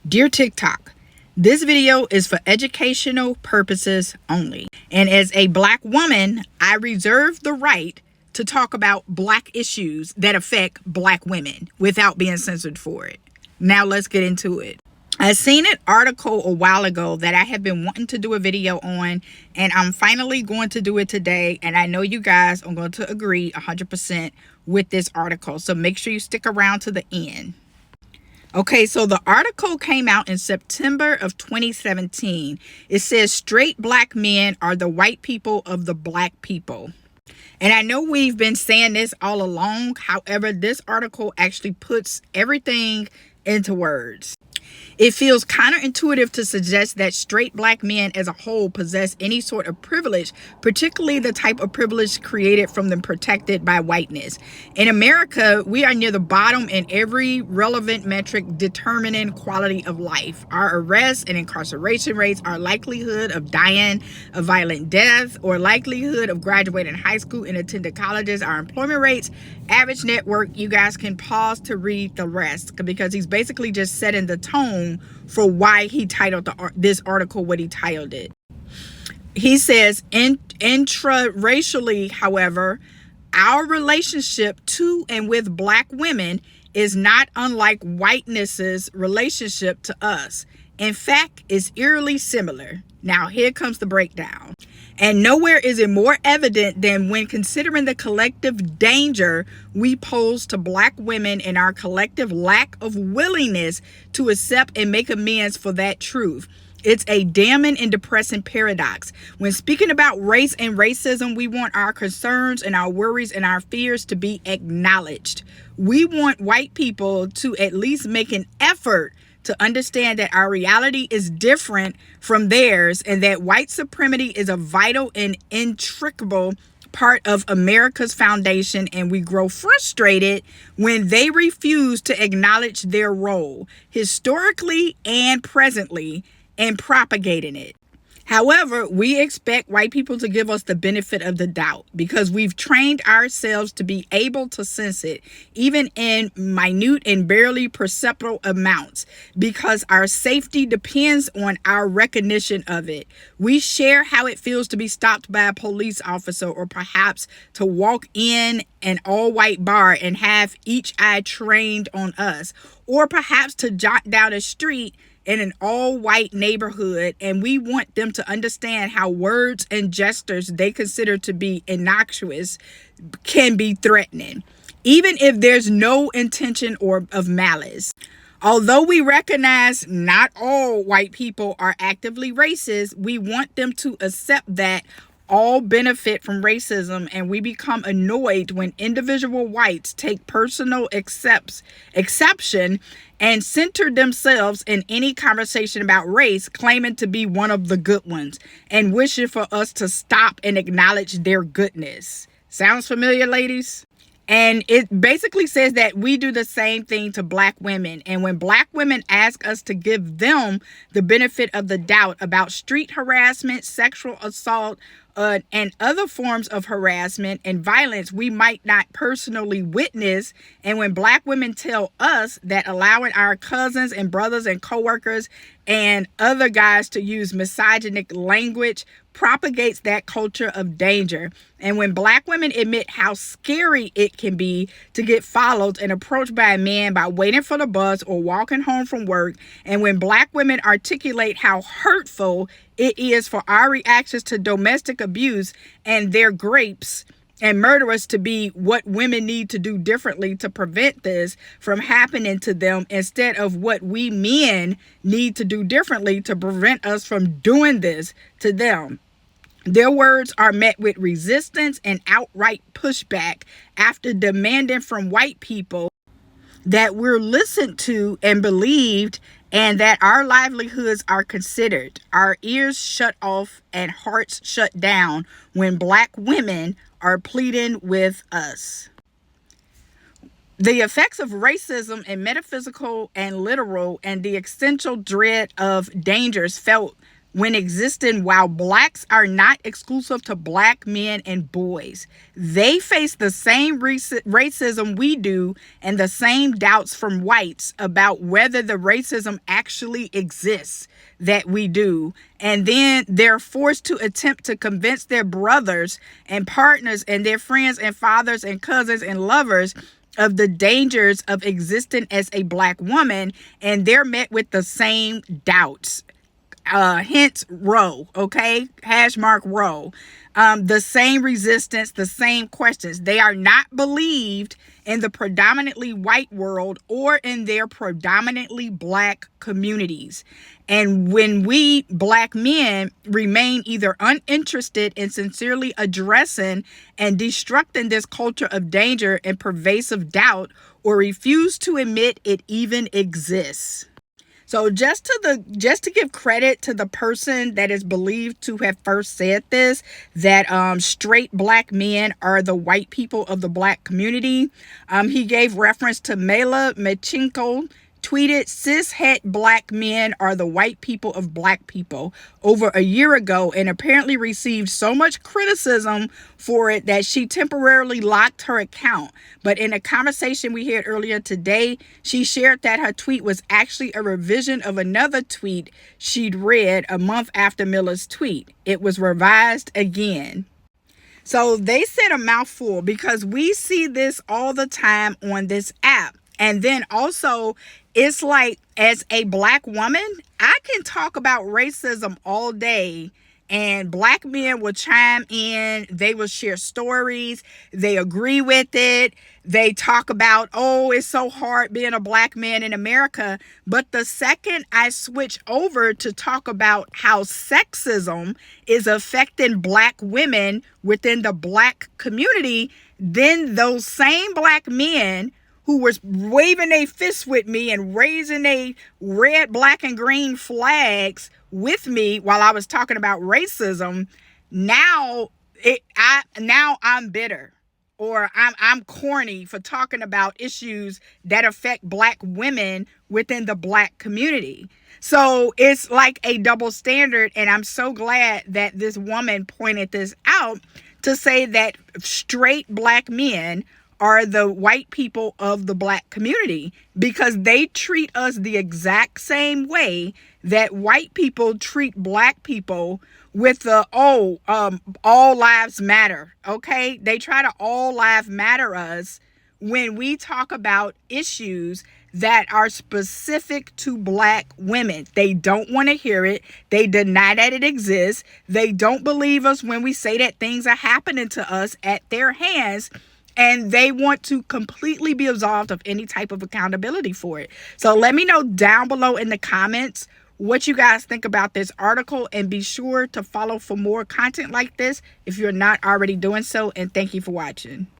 Dear TikTok, this video is for educational purposes only. And as a Black woman, I reserve the right to talk about Black issues that affect Black women without being censored for it. Now let's get into it. I seen an article a while ago that I have been wanting to do a video on, and I'm finally going to do it today. And I know you guys are going to agree 100% with this article. So make sure you stick around to the end. Okay, so the article came out in September of 2017. It says straight Black men are the white people of the Black people. And I know we've been saying this all along. However, this article actually puts everything into words. It feels counterintuitive to suggest that straight Black men as a whole possess any sort of privilege, particularly the type of privilege created from them protected by whiteness. In America, we are near the bottom in every relevant metric determining quality of life. Our arrest and incarceration rates, our likelihood of dying a violent death, or likelihood of graduating high school and attending colleges, our employment rates, average net worth. You guys can pause to read the rest because he's basically just setting the tone for why he titled this article what he titled it. He says, intraracially, however, our relationship to and with Black women is not unlike whiteness's relationship to us. In fact, it's eerily similar. Now, here comes the breakdown. And nowhere is it more evident than when considering the collective danger we pose to Black women and our collective lack of willingness to accept and make amends for that truth. It's a damning and depressing paradox. When speaking about race and racism, we want our concerns and our worries and our fears to be acknowledged. We want white people to at least make an effort to understand that our reality is different from theirs and that white supremacy is a vital and intricable part of America's foundation, and we grow frustrated when they refuse to acknowledge their role, historically and presently, in propagating it. However, we expect white people to give us the benefit of the doubt because we've trained ourselves to be able to sense it, even in minute and barely perceptible amounts, because our safety depends on our recognition of it. We share how it feels to be stopped by a police officer, or perhaps to walk in an all-white bar and have each eye trained on us, or perhaps to jot down a street in an all-white neighborhood, and we want them to understand how words and gestures they consider to be innocuous can be threatening, even if there's no intention or of malice. Although we recognize not all white people are actively racist, we want them to accept that all benefit from racism, and we become annoyed when individual whites take personal exception and center themselves in any conversation about race, claiming to be one of the good ones and wishing for us to stop and acknowledge their goodness. Sounds familiar, ladies? And it basically says that we do the same thing to Black women. And when Black women ask us to give them the benefit of the doubt about street harassment, sexual assault, and other forms of harassment and violence we might not personally witness, and when Black women tell us that allowing our cousins and brothers and coworkers and other guys to use misogynistic language propagates that culture of danger. And when Black women admit how scary it can be to get followed and approached by a man by waiting for the bus or walking home from work, and when Black women articulate how hurtful it is for our reactions to domestic abuse and their grapes and murderers to be what women need to do differently to prevent this from happening to them, instead of what we men need to do differently to prevent us from doing this to them. Their words are met with resistance and outright pushback after demanding from white people that we're listened to and believed, and that our livelihoods are considered. Our ears shut off and hearts shut down when Black women are pleading with us. The effects of racism and metaphysical and literal, and the existential dread of dangers felt when existing while blacks are not exclusive to black men and boys. They face the same racism we do and the same doubts from whites about whether the racism actually exists that we do. And then they're forced to attempt to convince their brothers and partners and their friends and fathers and cousins and lovers of the dangers of existing as a black woman, and they're met with the same doubts. Hence row, okay? Hash mark row. The same resistance, the same questions. They are not believed in the predominantly white world or in their predominantly black communities. And when we black men remain either uninterested in sincerely addressing and destructing this culture of danger and pervasive doubt, or refuse to admit it even exists. So just to give credit to the person that is believed to have first said this, that straight black men are the white people of the black community, he gave reference to Mela Mechenko, tweeted, "Cishet black men are the white people of black people," over a year ago, and apparently received so much criticism for it that she temporarily locked her account. But in a conversation we had earlier today, she shared that her tweet was actually a revision of another tweet she'd read a month after Miller's tweet. It was revised again. So they said a mouthful, because we see this all the time on this app. And then also, it's like, as a black woman, I can talk about racism all day, and black men will chime in. They will share stories. They agree with it. They talk about, oh, it's so hard being a black man in America. But the second I switch over to talk about how sexism is affecting black women within the black community, then those same black men who was waving their fists with me and raising their red, black, and green flags with me while I was talking about racism, now I'm bitter, or I'm corny for talking about issues that affect black women within the black community. So it's like a double standard, and I'm so glad that this woman pointed this out, to say that straight black men are the white people of the black community, because they treat us the exact same way that white people treat black people with the, all lives matter, okay? They try to all lives matter us when we talk about issues that are specific to black women. They don't want to hear it. They deny that it exists. They don't believe us when we say that things are happening to us at their hands. And they want to completely be absolved of any type of accountability for it. So let me know down below in the comments what you guys think about this article. And be sure to follow for more content like this if you're not already doing so. And thank you for watching.